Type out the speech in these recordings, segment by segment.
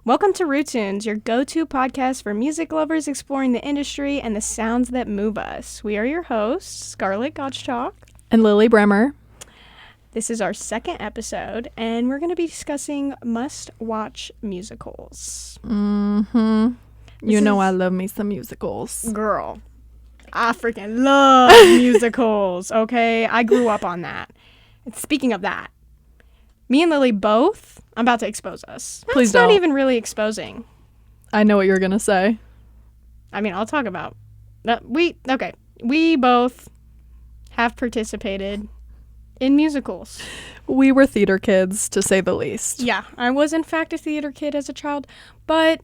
Welcome to Root Tunes, your go-to podcast for music lovers exploring the industry and the sounds that move us. We are your hosts, Scarlett Gottschalk and Lily Bremer. This is our second episode, and we're going to be discussing must-watch musicals. Mm-hmm. I love me some musicals. Girl, I freaking love musicals, okay? I grew up on that. And speaking of that, me and Lily both, I'm about to expose us. Please That's don't. not even really exposing. I know what you're going to say. I mean, I'll talk about we both have participated in musicals. We were theater kids, to say the least. Yeah, I was in fact a theater kid as a child, but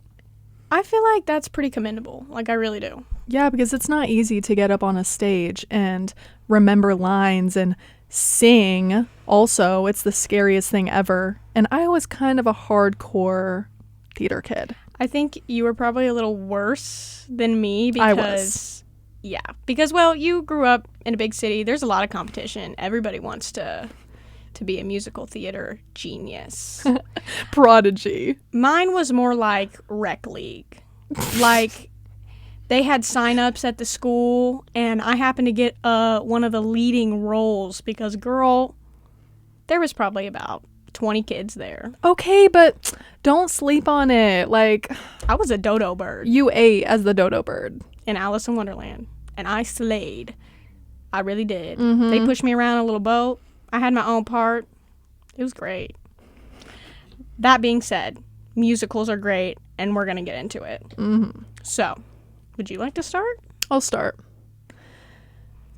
I feel like that's pretty commendable. Like, I really do. Yeah, because it's not easy to get up on a stage and remember lines and sing. Also, it's the scariest thing ever. And I was kind of a hardcore theater kid. I think you were probably a little worse than me because I was. Yeah, because, well, you grew up in a big city. There's a lot of competition. Everybody wants to be a musical theater genius. Prodigy. Mine was more like rec league. Like, they had sign-ups at the school, and I happened to get one of the leading roles because, girl, there was probably about 20 kids there. Okay, but don't sleep on it. Like, I was a dodo bird. You ate as the dodo bird. In Alice in Wonderland, and I slayed. I really did. Mm-hmm. They pushed me around a little boat. I had my own part. It was great. That being said, musicals are great, and we're going to get into it. Mm-hmm. So, would you like to start? I'll start.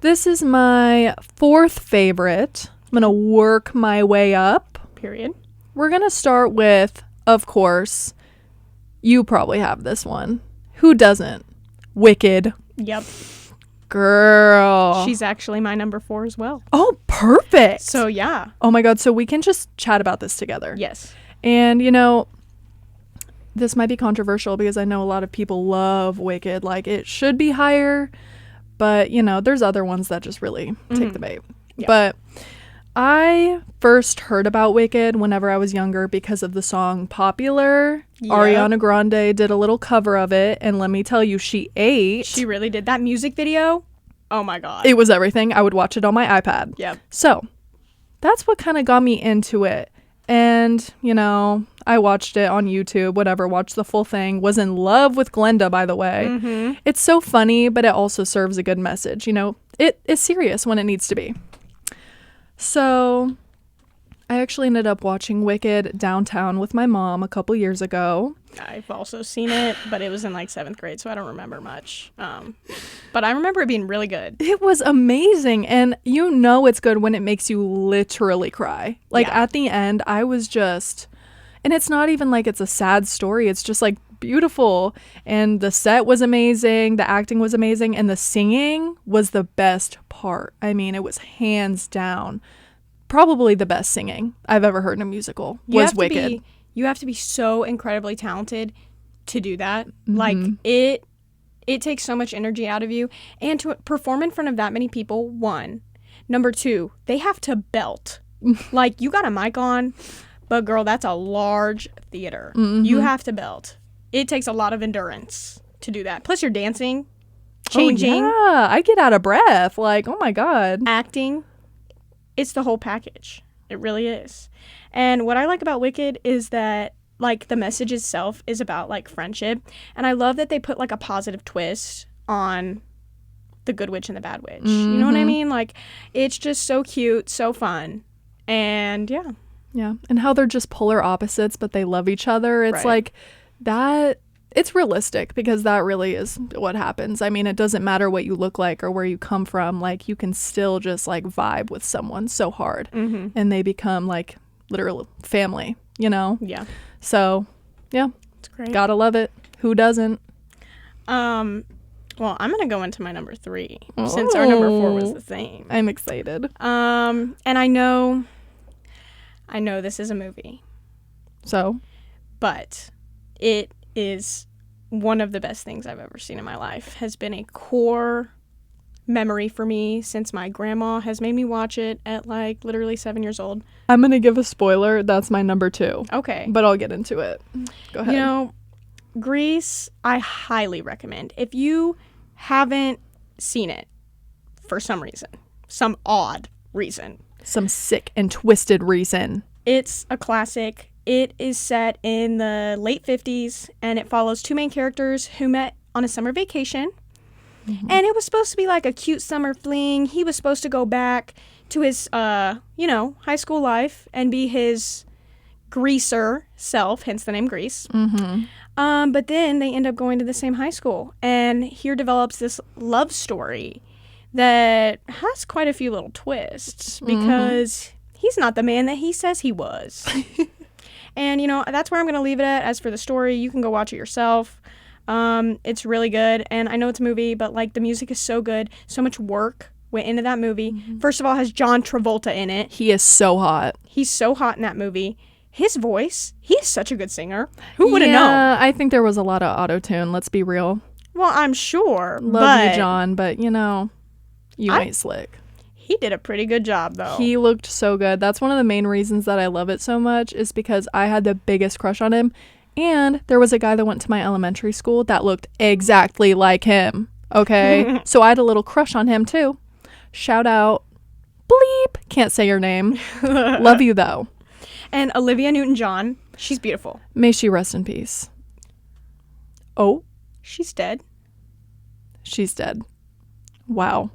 This is my fourth favorite. I'm going to work my way up. Period. We're going to start with, of course, you probably have this one. Who doesn't? Wicked. Yep. Girl. She's actually my number 4 as well. Oh, perfect. So, yeah. Oh my God. So we can just chat about this together. Yes. And, this might be controversial because I know a lot of people love Wicked. Like, it should be higher, but, there's other ones that just really take the bait. Yeah. But I first heard about Wicked whenever I was younger because of the song Popular. Yep. Ariana Grande did a little cover of it, and let me tell you, she ate. She really did. That music video, oh my God. It was everything. I would watch it on my iPad. Yep. So that's what kind of got me into it. And, I watched it on YouTube, whatever, watched the full thing. Was in love with Glenda, by the way. Mm-hmm. It's so funny, but it also serves a good message. It is serious when it needs to be. So I actually ended up watching Wicked downtown with my mom a couple years ago. I've also seen it, but it was in like 7th grade, so I don't remember much. But I remember it being really good. It was amazing. And it's good when it makes you literally cry. Like, yeah. At the end, I was just... And it's not even like it's a sad story. It's just like beautiful. And the set was amazing. The acting was amazing. And the singing was the best part. I mean, it was hands down probably the best singing I've ever heard in a musical was Wicked. You have to be so incredibly talented to do that. Mm-hmm. Like, it takes so much energy out of you. And to perform in front of that many people, 1. Number 2, they have to belt. Like, you got a mic on, but girl, that's a large theater. Mm-hmm. You have to belt. It takes a lot of endurance to do that. Plus, you're dancing, changing. Oh, yeah. I get out of breath. Like, oh my God. Acting. It's the whole package. It really is. And what I like about Wicked is that, like, the message itself is about, like, friendship. And I love that they put, like, a positive twist on the good witch and the bad witch. Mm-hmm. You know what I mean? Like, it's just so cute, so fun. And, yeah. Yeah. And how they're just polar opposites, but they love each other. It's right. Like that. It's realistic because that really is what happens. I mean, it doesn't matter what you look like or where you come from. Like, you can still just, like, vibe with someone so hard. Mm-hmm. And they become, like, literal family, Yeah. So, yeah. It's great. Gotta love it. Who doesn't? Well, I'm going to go into my number 3 since our number 4 was the same. I'm excited. And I know this is a movie. So? But it is one of the best things I've ever seen in my life. Has been a core memory for me since my grandma has made me watch it at like literally 7 years old. I'm going to give a spoiler. That's my number 2. Okay. But I'll get into it. Go ahead. You know, Grease, I highly recommend. If you haven't seen it for some reason, some odd reason, some sick and twisted reason, it's a classic. It is set in the late 50s, and it follows 2 main characters who met on a summer vacation. Mm-hmm. And it was supposed to be like a cute summer fling. He was supposed to go back to his, high school life and be his greaser self, hence the name Grease. Mm-hmm. But then they end up going to the same high school. And here develops this love story that has quite a few little twists because he's not the man that he says he was. And, that's where I'm going to leave it at. As for the story, you can go watch it yourself. It's really good, and I know it's a movie, but like the music is so good. So much work went into that movie. First of all, it has John Travolta in it. He is so hot. He's so hot in that movie. His voice, he is such a good singer. Who would have known? Yeah, I think there was a lot of auto-tune, let's be real. Well, I'm sure. Love you, John, but you ain't slick. He did a pretty good job, though. He looked so good. That's one of the main reasons that I love it so much is because I had the biggest crush on him. And there was a guy that went to my elementary school that looked exactly like him. Okay? So I had a little crush on him too. Shout out. Bleep. Can't say your name. Love you though. And Olivia Newton-John. She's beautiful. May she rest in peace. Oh. She's dead. She's dead. Wow.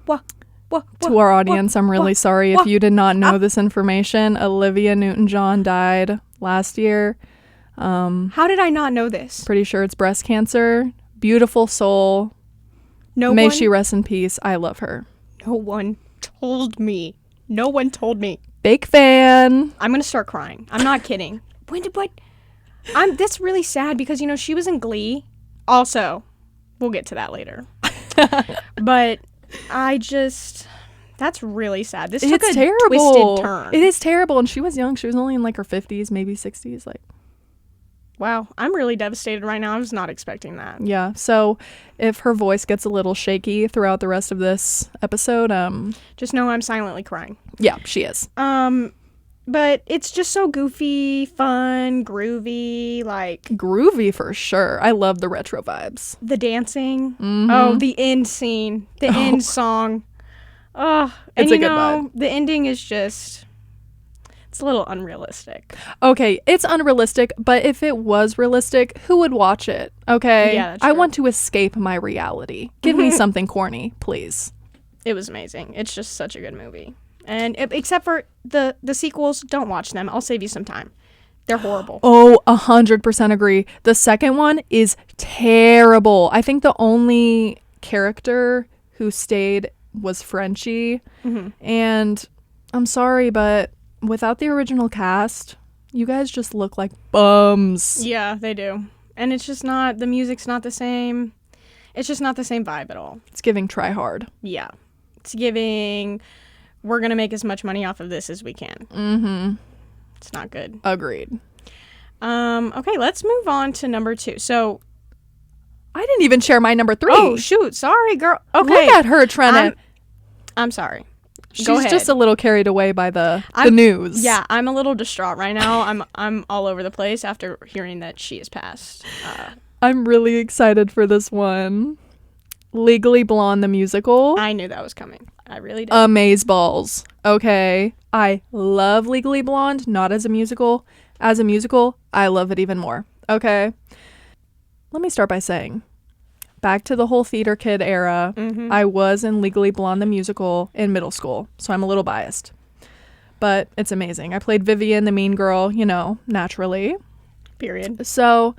What? To our audience, I'm really sorry if you did not know this information. Olivia Newton-John died last year. How did I not know this? Pretty sure it's breast cancer. Beautiful soul. May she rest in peace. I love her. No one told me. No one told me. Big fan. I'm gonna start crying. I'm not kidding. That's really sad because she was in Glee. Also, we'll get to that later. But that's really sad. This took a twisted turn. It is terrible, and she was young. She was only in like her 50s, maybe 60s. Like, wow, I'm really devastated right now. I was not expecting that. Yeah. So, if her voice gets a little shaky throughout the rest of this episode, just know I'm silently crying. Yeah, she is. But it's just so goofy, fun, groovy, like groovy for sure. I love the retro vibes. The dancing. Mm-hmm. Oh, the end scene, the end song. Oh, and it's a good vibe. The ending is just, it's a little unrealistic. Okay, it's unrealistic, but if it was realistic, who would watch it? Okay? Yeah, that's I true. want to escape my reality. Give me something corny, please. It was amazing. It's just such a good movie. And except for the sequels, don't watch them. I'll save you some time. They're horrible. Oh, 100% agree. The second one is terrible. I think the only character who stayed was Frenchie. Mm-hmm. And I'm sorry, but without the original cast, you guys just look like bums. Yeah, they do. And it's just not, the music's not the same. It's just not the same vibe at all. It's giving try hard. Yeah. It's giving, we're going to make as much money off of this as we can. Mm-hmm. It's not good. Agreed. Okay, let's move on to number 2. So, I didn't even share my number 3. Oh, shoot. Sorry, girl. Okay. Look at her trying to... I'm sorry. She's Go ahead. just a little carried away by the news. Yeah, I'm a little distraught right now. I'm all over the place after hearing that she has passed. I'm really excited for this one. Legally Blonde, the musical. I knew that was coming. I really did. Amazeballs. Okay. I love Legally Blonde, not as a musical. As a musical, I love it even more. Okay. Let me start by saying, back to the whole theater kid era, I was in Legally Blonde, the musical, in middle school, so I'm a little biased. But it's amazing. I played Vivian, the mean girl, naturally. Period. So...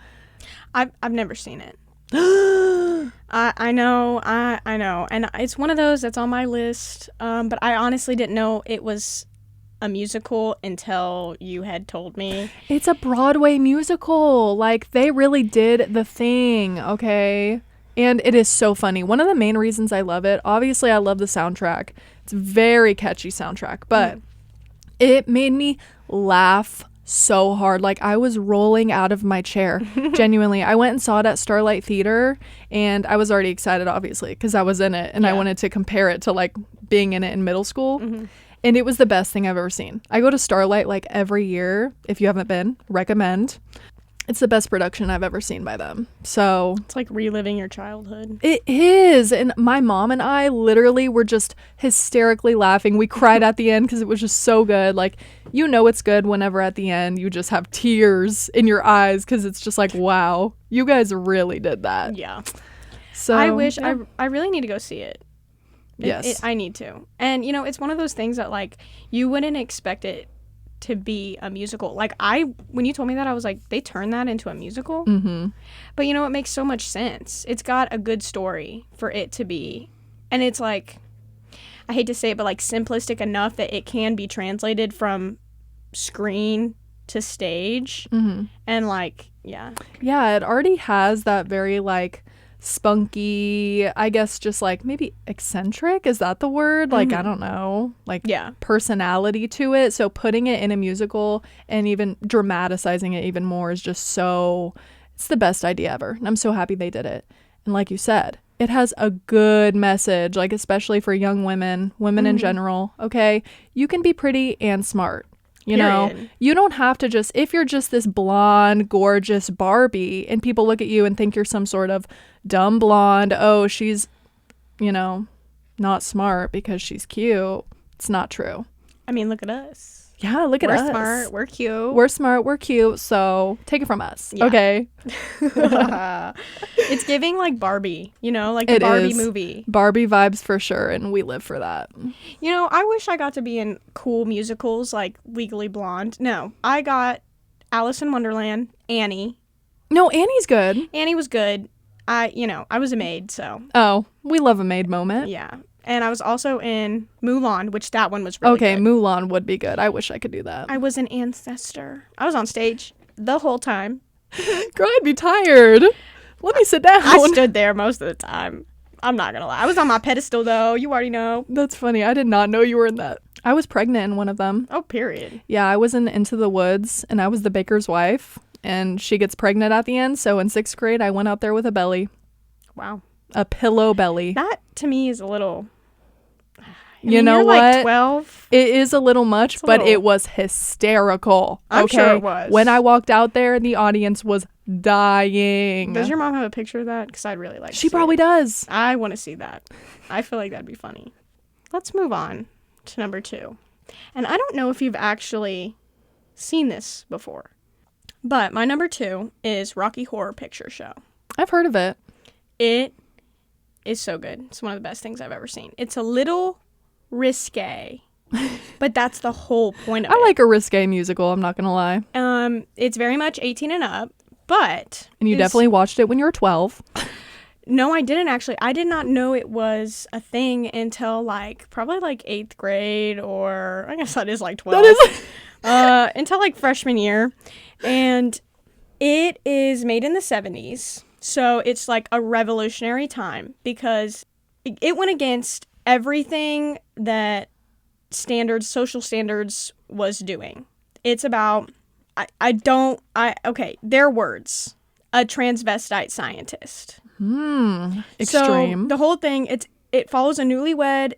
I've never seen it. I know. And it's one of those that's on my list, but I honestly didn't know it was a musical until you had told me. It's a Broadway musical. Like, they really did the thing, okay? And it is so funny. One of the main reasons I love it, obviously I love the soundtrack. It's a very catchy soundtrack, but it made me laugh so hard. Like, I was rolling out of my chair. Genuinely. I went and saw it at Starlight Theater, and I was already excited, obviously, because I was in it, and I wanted to compare it to, like, being in it in middle school. And it was the best thing I've ever seen. I go to Starlight, like, every year. If you haven't been, recommend. It's the best production I've ever seen by them. So It's like reliving your childhood. it is. And my mom and I literally were just hysterically laughing. We cried at the end because it was just so good. Like, you know it's good whenever at the end you just have tears in your eyes because it's just like, wow, you guys really did that. Yeah. So I wish yeah. I really need to go see it. Yes. I need to. And, you know, it's one of those things that, like, you wouldn't expect it to be a musical. Like, when you told me that, I was like, they turned that into a musical? Mm-hmm. But, you know, it makes so much sense. It's got a good story for it to be. And it's, like, I hate to say it, but, like, simplistic enough that it can be translated from screen to stage. Mm-hmm. And, like, yeah. Yeah, it already has that very, like, spunky, I guess, just like maybe eccentric, is that the word? Like, I don't know, like, Yeah. personality to it. So putting it in a musical and even dramatizing it even more is just so, it's the best idea ever, and I'm so happy they did it. And like you said, it has a good message, like, especially for young women in general. Okay, you can be pretty and smart. You know, Period. you don't have to just, if you're just this blonde, gorgeous Barbie and people look at you and think you're some sort of dumb blonde, oh, she's, you know, not smart because she's cute. It's not true. I mean, look at us. Yeah, look at We're us. smart. We're cute. We're smart. We're cute. So take it from us. Yeah. Okay. It's giving, like, Barbie, you know, like the It Barbie is. movie. Barbie vibes for sure. And we live for that. You know, I wish I got to be in cool musicals like Legally Blonde. No, I got Alice in Wonderland, Annie. No, Annie's good. Annie was good. I was a maid, so Oh, we love a maid moment. yeah. And I was also in Mulan, which that one was really Okay, good. Mulan would be good. I wish I could do that. I was an ancestor. I was on stage the whole time. Girl, I'd be tired. Let me sit down. I stood there most of the time. I'm not gonna lie. I was on my pedestal, though. You already know. That's funny. I did not know you were in that. I was pregnant in one of them. Oh, period. Yeah, I was in Into the Woods, and I was the baker's wife, and she gets pregnant at the end. So in 6th grade, I went out there with a belly, Wow. a pillow belly. That, to me, is a little... You know you're what? Like 12. It is a little much, but it was hysterical. I'm sure it was. When I walked out there, the audience was dying. Does your mom have a picture of that? Because I'd really like to She see probably it. does. I want to see that. I feel like that'd be funny. Let's move on to number 2. And I don't know if you've actually seen this before, but my number 2 is Rocky Horror Picture Show. I've heard of it. It is so good. It's one of the best things I've ever seen. It's a little risque, but that's the whole point of it. I like a risque musical, I'm not going to lie. It's very much 18 and up, but... And you definitely watched it when you were 12. No, I didn't actually. I did not know it was a thing until, like, probably, like, 8th grade, or I guess that is, like, 12. That is... Until, like, freshman year. And it is made in the 70s, so it's, like, a revolutionary time because it went against everything that social standards was doing. It's about, their words, a transvestite scientist. Extreme. So the whole thing, it follows a newlywed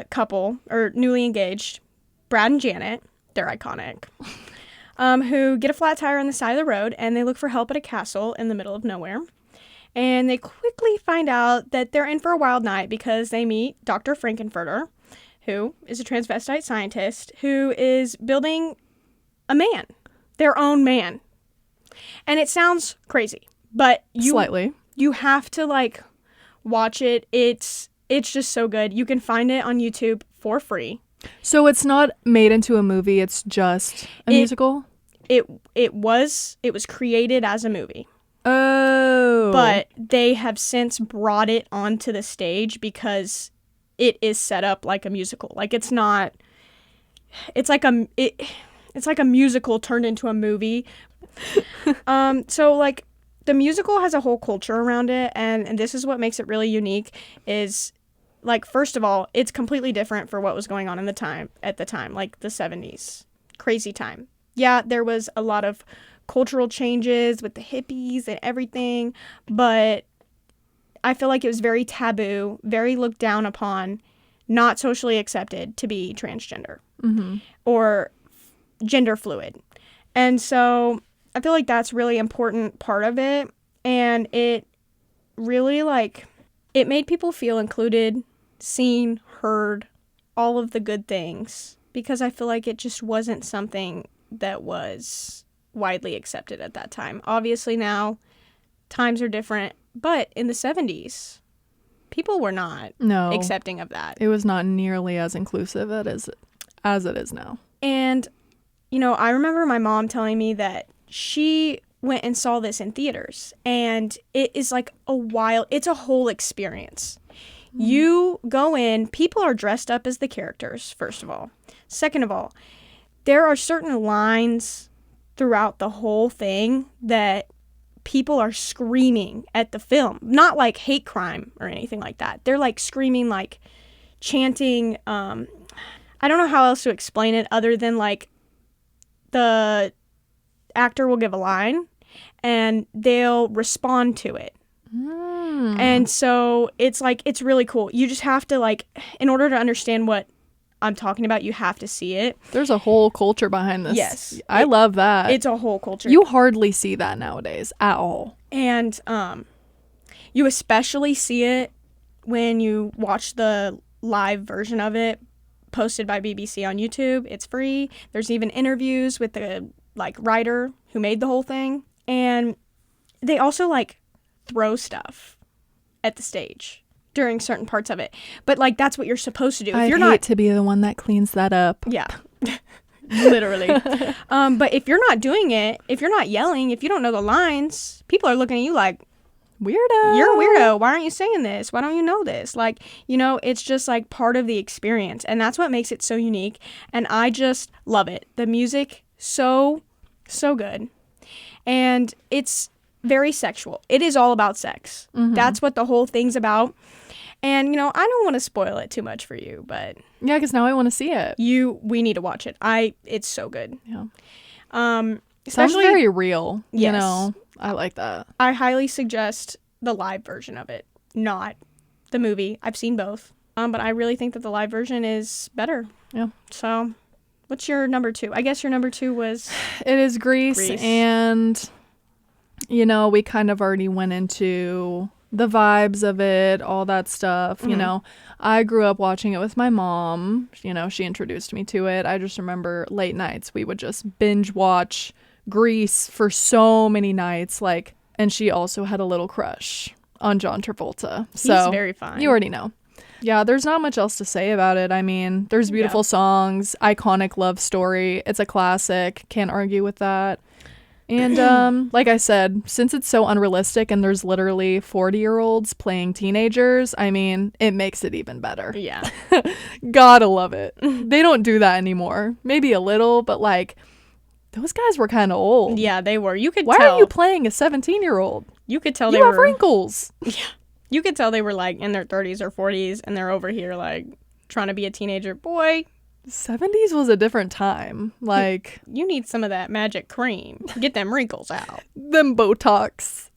couple, or newly engaged, Brad and Janet, they're iconic, who get a flat tire on the side of the road, and they look for help at a castle in the middle of nowhere. And they quickly find out that they're in for a wild night because they meet Dr. Frankenfurter, who is a transvestite scientist who is building a man, their own man. And it sounds crazy, but Slightly. You have to, like, watch it. It's just so good. You can find it on YouTube for free. So it's not made into a movie, it's just a musical? It was created as a movie. Oh. But they have since brought it onto the stage because it is set up like a musical. Like, it's not... It's like a musical turned into a movie. So, like, the musical has a whole culture around it, and this is what makes it really unique is, like, first of all, it's completely different for what was going on at the time, like the 70s. Crazy time. Yeah, there was a lot of cultural changes with the hippies and everything, but I feel like it was very taboo, very looked down upon, not socially accepted to be transgender or gender fluid. And so I feel like that's really important part of it. And it really it made people feel included, seen, heard, all of the good things, because I feel like it just wasn't something that was widely accepted at that time. Obviously now times are different, but in the 70s, people were not accepting of that. It was not nearly as inclusive as it is now. And, I remember my mom telling me that she went and saw this in theaters, and it is it's a whole experience. You go in, people are dressed up as the characters, first of all. Second of all, there are certain lines throughout the whole thing that people are screaming at the film. Not like hate crime or anything like that. They're screaming, chanting. I don't know how else to explain it other than the actor will give a line and they'll respond to it. And so it's really cool. You just have to in order to understand what I'm talking about, you have to see it. There's a whole culture behind this. Yes. I love that. It's a whole culture. You hardly see that nowadays at all. And you especially see it when you watch the live version of it posted by BBC on YouTube. It's free. There's even interviews with the writer who made the whole thing. And they also throw stuff at the stage during certain parts of it. But that's what you're supposed to do. I'd hate to be the one that cleans that up. Yeah. Literally. But if you're not doing it, if you're not yelling, if you don't know the lines, people are looking at you like, weirdo. You're a weirdo. Why aren't you saying this? Why don't you know this? It's just part of the experience. And that's what makes it so unique. And I just love it. The music, so good. And it's very sexual. It is all about sex. That's what the whole thing's about. And, I don't want to spoil it too much for you, but... Yeah, because now I want to see it. We need to watch it. It's so good. Yeah. Especially, sounds very real. Yes. I like that. I highly suggest the live version of it, not the movie. I've seen both. But I really think that the live version is better. Yeah. So, what's your number 2? I guess your number 2 was... It is Grease. And, we kind of already went into the vibes of it, all that stuff. I grew up watching it with my mom. She introduced me to it. I just remember late nights we would just binge watch Grease for so many nights. And she also had a little crush on John Travolta. So he's very fine. You already know. Yeah, there's not much else to say about it. I mean, there's beautiful songs, iconic love story. It's a classic. Can't argue with that. And like I said, since it's so unrealistic and there's literally 40-year-olds playing teenagers, I mean, it makes it even better. Yeah. Gotta love it. They don't do that anymore. Maybe a little, but those guys were kind of old. Yeah, they were. You could Why tell. are you playing a 17-year-old? You could tell you they have were... wrinkles. Yeah. You could tell they were in their 30s or 40s and they're over here trying to be a teenager. Boy, 70s was a different time. You need some of that magic cream. Get them wrinkles out. Them Botox.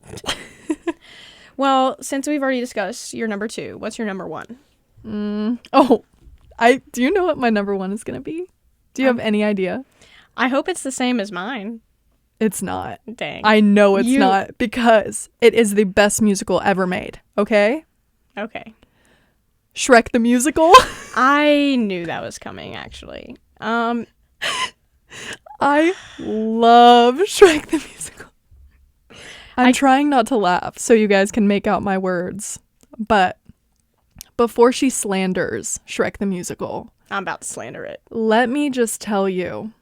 Well, since we've already discussed your number 2, what's your number 1? Do you know what my number 1 is going to be? Do you have any idea? I hope it's the same as mine. It's not. Dang. I know it's not because it is the best musical ever made. Okay? Okay. Shrek the Musical. I knew that was coming, actually. I love Shrek the Musical. I'm trying not to laugh so you guys can make out my words. But before she slanders Shrek the Musical, I'm about to slander it. Let me just tell you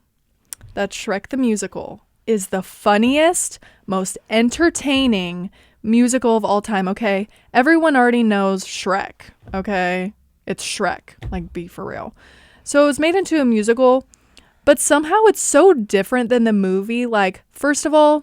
that Shrek the Musical is the funniest, most entertaining musical of all time, okay? Everyone already knows Shrek, okay? It's Shrek, be for real. So it was made into a musical, but somehow it's so different than the movie. First of all,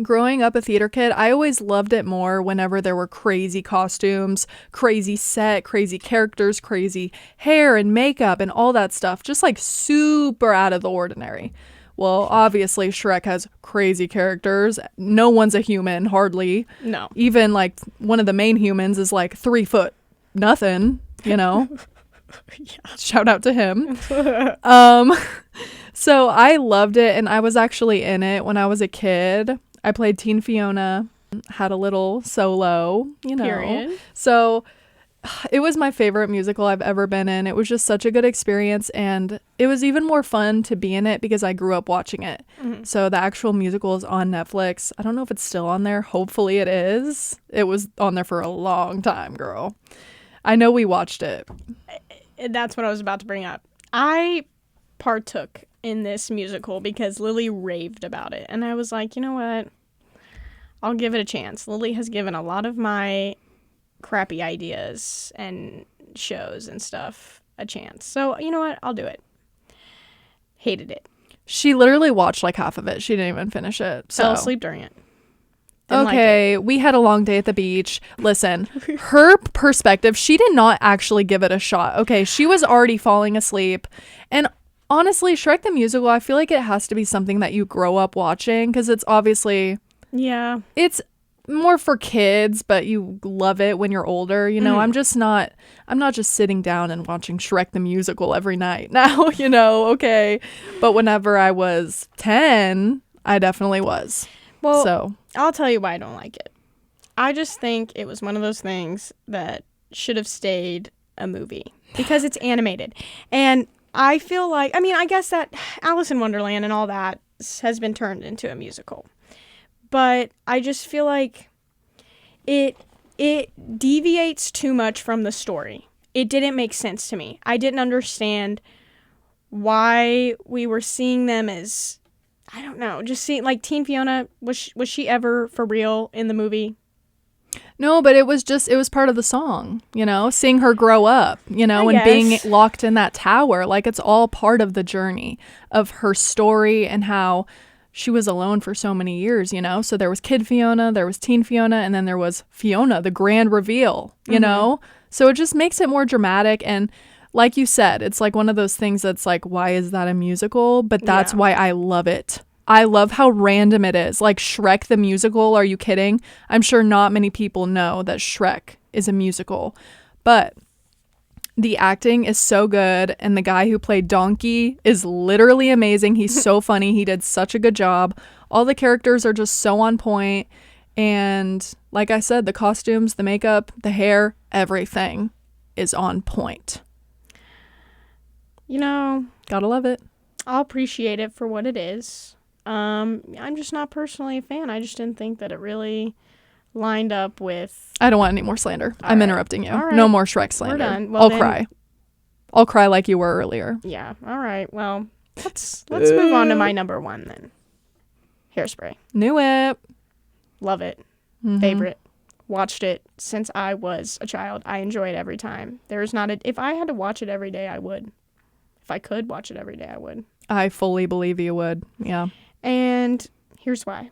growing up a theater kid, I always loved it more whenever there were crazy costumes, crazy set, crazy characters, crazy hair and makeup and all that stuff. Just super out of the ordinary. Well, obviously Shrek has crazy characters. No one's a human, hardly. No. Even like one of the main humans is like 3 foot nothing, you know. Yeah. Shout out to him. So I loved it, and I was actually in it when I was a kid. I played Teen Fiona, had a little solo, you know. Period. So it was my favorite musical I've ever been in. It was just such a good experience, and it was even more fun to be in it because I grew up watching it. Mm-hmm. So the actual musical is on Netflix. I don't know if it's still on there. Hopefully it is. It was on there for a long time, girl. I know we watched it. That's what I was about to bring up. I partook in this musical because Lily raved about it. And I was like, you know what? I'll give it a chance. Lily has given a lot of my crappy ideas and shows and stuff a chance. So, you know what? I'll do it. Hated it. She literally watched like half of it. She didn't even finish it. So. Fell asleep during it. Didn't Okay, we had a long day at the beach. Listen, her perspective, she did not actually give it a shot. Okay, she was already falling asleep. And honestly, Shrek the Musical, I feel like it has to be something that you grow up watching because it's obviously, Yeah. it's more for kids, but you love it when you're older. You know, I'm not just sitting down and watching Shrek the Musical every night now, you know, okay. But whenever I was 10, I definitely was. Well, So I'll tell you why I don't like it. I just think it was one of those things that should have stayed a movie because it's animated. And I feel like, I mean, I guess that Alice in Wonderland and all that has been turned into a musical. But I just feel like it deviates too much from the story. It didn't make sense to me. I didn't understand why we were seeing them as, I don't know, just seeing, like, Teen Fiona, was she ever for real in the movie? no, but it was part of the song, you know, seeing her grow up, you know, and being locked in that tower. Like, it's all part of the journey of her story and how she was alone for so many years, you know. So there was Kid Fiona, there was Teen Fiona, and then there was Fiona, the grand reveal, you know. So it just makes it more dramatic. And like you said, it's like one of those things that's like, why is that a musical? But that's why I love it. I love how random it is. Like Shrek the Musical, are you kidding? I'm sure not many people know that Shrek is a musical. But the acting is so good, and the guy who played Donkey is literally amazing. He's so funny. He did such a good job. All the characters are just so on point. And like I said, the costumes, the makeup, the hair, everything is on point. You know, Gotta love it. I'll appreciate it for what it is. I'm just not personally a fan. I just didn't think that it really lined up with... I don't want any more slander. I'm interrupting you. All right. No more Shrek slander. We're done. Well, Cry. I'll cry like you were earlier. Yeah. All right. Well, let's move on to my number one then. Hairspray. Knew it. Love it. Favorite. Watched it since I was a child. I enjoy it every time. There's not a... If I had to watch it every day, I would. If I could watch it every day, I would. I fully believe you would. Yeah. And here's why.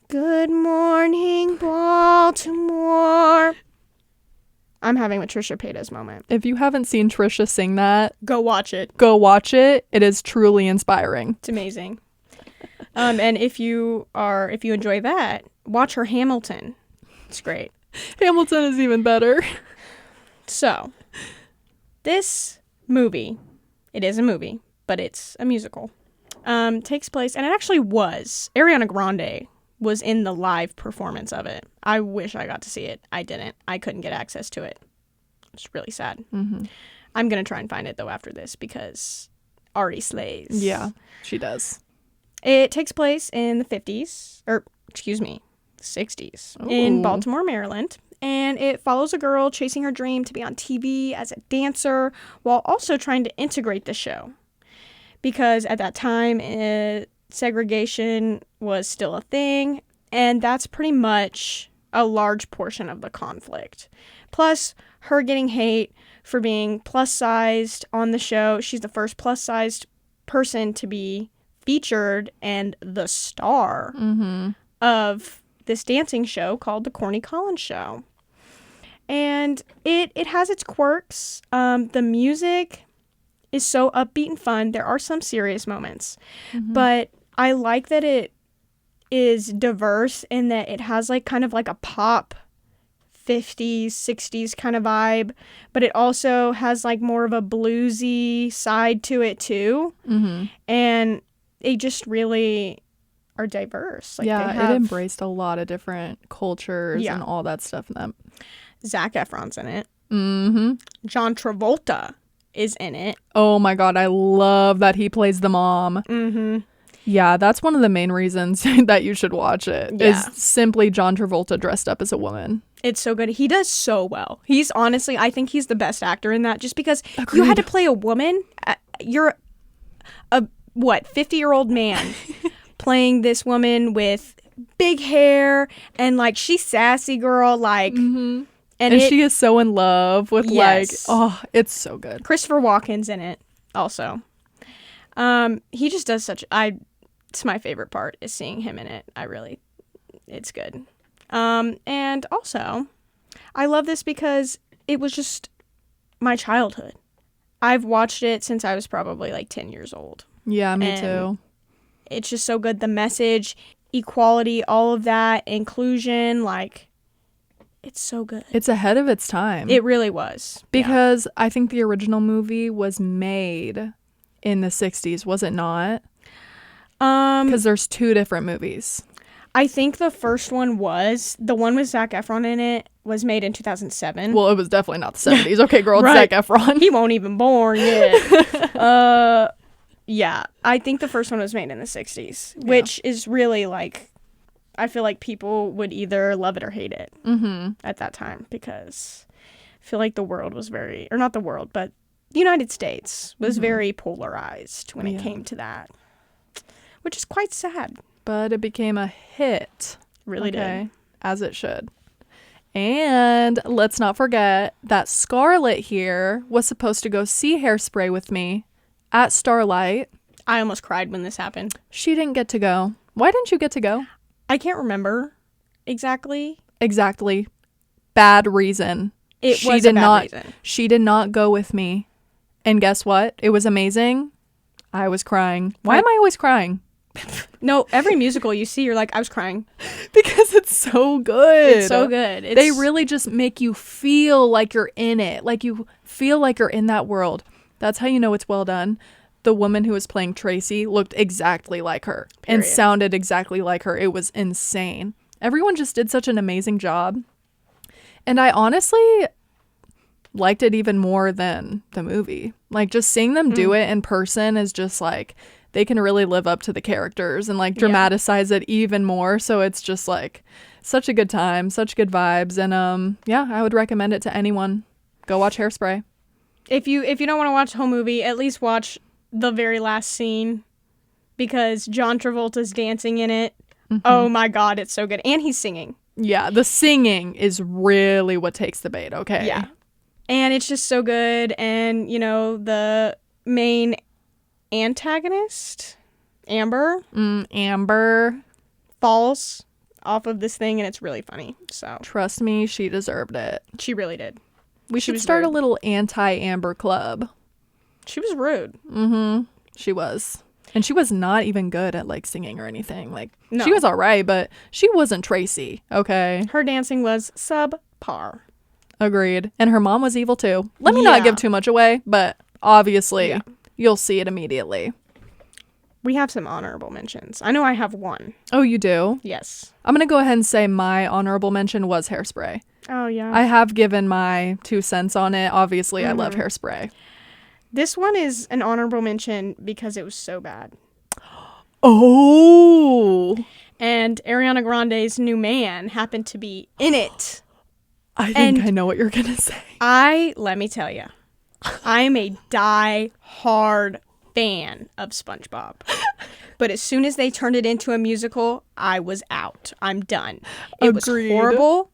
Good morning, Baltimore. I'm having a Trisha Paytas moment. If you haven't seen Trisha sing that, Go watch it. go watch it. It is truly inspiring. It's amazing. And if you enjoy that, watch her Hamilton. It's great. Hamilton is even better. So, this movie, it is a movie, but it's a musical. Takes place, and it actually was. Ariana Grande was in the live performance of it. I wish I got to see it. I didn't. I couldn't get access to it. It's really sad. Mm-hmm. I'm going to try and find it, though, after this, because Ari slays. Yeah, she does. It takes place in the 50s, or, excuse me, 60s, in Ooh. Baltimore, Maryland. And it follows a girl chasing her dream to be on TV as a dancer while also trying to integrate the show. Because at that time, segregation was still a thing, and that's pretty much a large portion of the conflict. Plus, her getting hate for being plus-sized on the show. She's the first plus-sized person to be featured and the star of this dancing show called The Corny Collins Show. And it has its quirks. The music is so upbeat and fun. There are some serious moments, but I like that it is diverse in that it has like kind of like a pop 50s, 60s kind of vibe, but it also has like more of a bluesy side to it too. Mm-hmm. And they just really are diverse. Like Yeah, they have, it embraced a lot of different cultures and all that stuff in them. Zac Efron's in it. Mm-hmm. John Travolta is in it. Oh my God, I love that he plays the mom. Mm-hmm. Yeah, that's one of the main reasons that you should watch it. Yeah. Is simply John Travolta dressed up as a woman. It's so good. He does so well. He's honestly, I think he's the best actor in that just because Agreed. you had to play a woman. You're a, 50-year-old man playing this woman with big hair and like she's sassy girl. Like, Mm-hmm. And she is so in love with Yes. like, oh, it's so good. Christopher Walken's in it also. He just does it's my favorite part is seeing him in it. It's good. And also, I love this because it was just my childhood. I've watched it since I was probably like 10 years old. Yeah, me And too. It's just so good. The message, equality, all of that, inclusion, like, it's so good. It's ahead of its time. It really was. Because I think the original movie was made in the 60s, was it not? Because there's two different movies. I think the first one was, the one with Zac Efron in it, was made in 2007. Well, it was definitely not the 70s. Okay, girl, it's Right. Zac Efron. He won't even born yet. Yeah, I think the first one was made in the 60s, which is really like, I feel like people would either love it or hate it at that time because I feel like the world was very, or not the world, but the United States was very polarized when it came to that, which is quite sad. But it became a hit. Really did. As it should. And let's not forget that Scarlett here was supposed to go see Hairspray with me at Starlight. I almost cried when this happened. She didn't get to go. Why didn't you get to go? I can't remember exactly. Exactly. Bad reason. It was a bad reason. She did not go with me. And guess what? It was amazing. I was crying. Why am I always crying? No, every musical you see, you're like, I was crying. Because it's so good. It's so good. They really just make you feel like you're in it. Like you feel like you're in that world. That's how you know it's well done. The woman who was playing Tracy looked exactly like her and sounded exactly like her. It was insane. Everyone just did such an amazing job. And I honestly liked it even more than the movie. Like just seeing them do it in person is just like, they can really live up to the characters and like dramatize it even more. So it's just like such a good time, such good vibes. And yeah, I would recommend it to anyone. Go watch Hairspray. If you don't want to watch the whole movie, at least watch the very last scene because John Travolta's dancing in it. Oh my God, it's so good. And he's singing. Yeah, the singing is really what takes the bait, okay? Yeah. And it's just so good. And, you know, the main antagonist, Amber, falls off of this thing, and it's really funny. So trust me, she deserved it. She really did. We should start a little anti-Amber club. She was rude. She was. And she was not even good at like singing or anything. Like No. she was all right, but she wasn't Tracy, okay? Her dancing was subpar. Agreed. And her mom was evil too. Let me not give too much away, but obviously you'll see it immediately. We have some honorable mentions. I know I have one. Oh, you do? Yes. I'm going to go ahead and say my honorable mention was Hairspray. Oh, yeah. I have given my 2 cents on it. Obviously, I love Hairspray. This one is an honorable mention because it was so bad. Oh! And Ariana Grande's new man happened to be in it. I think I know what you're going to say. Let me tell you, I am a die-hard fan of SpongeBob. But as soon as they turned it into a musical, I was out. I'm done. It was horrible.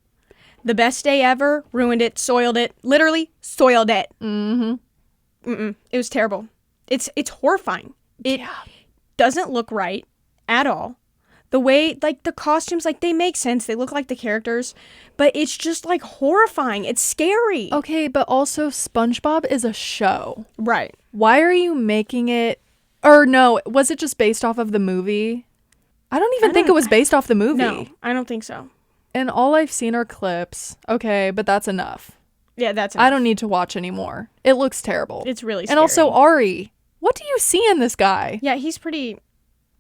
The best day ever. Ruined it. Soiled it. Literally soiled it. It was terrible. It's horrifying. It doesn't look right at all. The way, like, the costumes, like, they make sense. They look like the characters. But it's just, like, horrifying. It's scary. Okay, but also SpongeBob is a show. Right. Why are you making it Or no, was it just based off of the movie? I don't even think it was based off the movie. No, I don't think so. And all I've seen are clips. Okay, but that's enough. Yeah, that's enough. I don't need to watch anymore. It looks terrible. It's really scary. And also Ari. What do you see in this guy? Yeah, he's pretty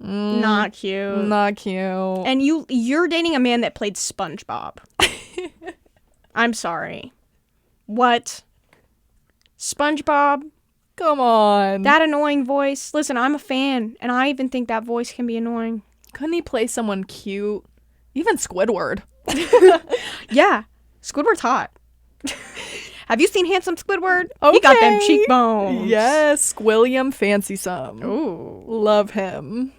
not cute. Not cute. And you're dating a man that played SpongeBob. I'm sorry. What? SpongeBob? Come on. That annoying voice. Listen, I'm a fan, and I even think that voice can be annoying. Couldn't he play someone cute? Even Squidward. Yeah, Squidward's hot. Have you seen handsome Squidward? Okay. He got them cheekbones. Yes, Squilliam Fancy Some. Ooh. Love him.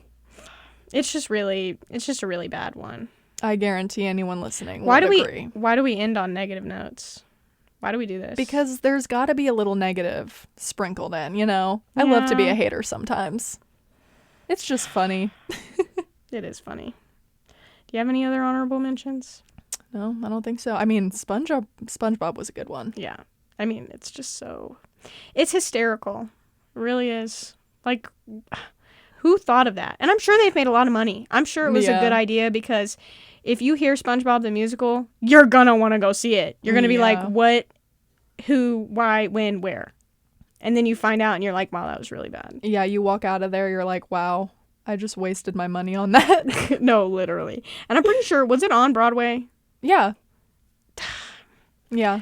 It's just a really bad one. I guarantee anyone listening would agree. Why do we end on negative notes? Why do we do this? Because there's got to be a little negative sprinkled in, you know? I love to be a hater sometimes. It's just funny. It is funny. Do you have any other honorable mentions? No, I don't think so. I mean, SpongeBob was a good one. Yeah. I mean, it's just so... It's hysterical. It really is. Like, who thought of that? And I'm sure they've made a lot of money. I'm sure it was a good idea because if you hear SpongeBob the musical, you're gonna want to go see it. You're gonna be like, what, who, why, when, where? And then you find out and you're like, wow, that was really bad. Yeah, you walk out of there, you're like, wow, I just wasted my money on that. No, literally. And I'm pretty sure, was it on Broadway? Yeah. Yeah.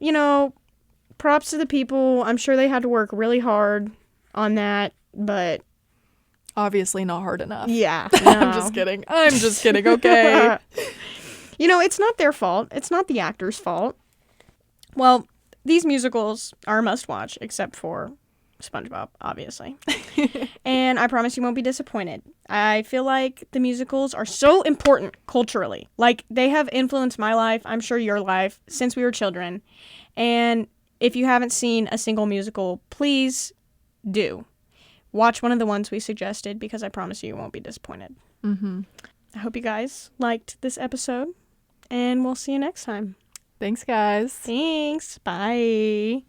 You know, props to the people. I'm sure they had to work really hard on that, but... Obviously not hard enough. Yeah. No. I'm just kidding, okay? You know, it's not their fault. It's not the actor's fault. Well, these musicals are a must-watch, except for SpongeBob, obviously. And I promise you won't be disappointed. I feel like the musicals are so important culturally. Like, they have influenced my life, I'm sure your life, since we were children. And if you haven't seen a single musical, please do. Watch one of the ones we suggested because I promise you won't be disappointed. Mm-hmm. I hope you guys liked this episode, and we'll see you next time. Thanks, guys. Thanks. Bye.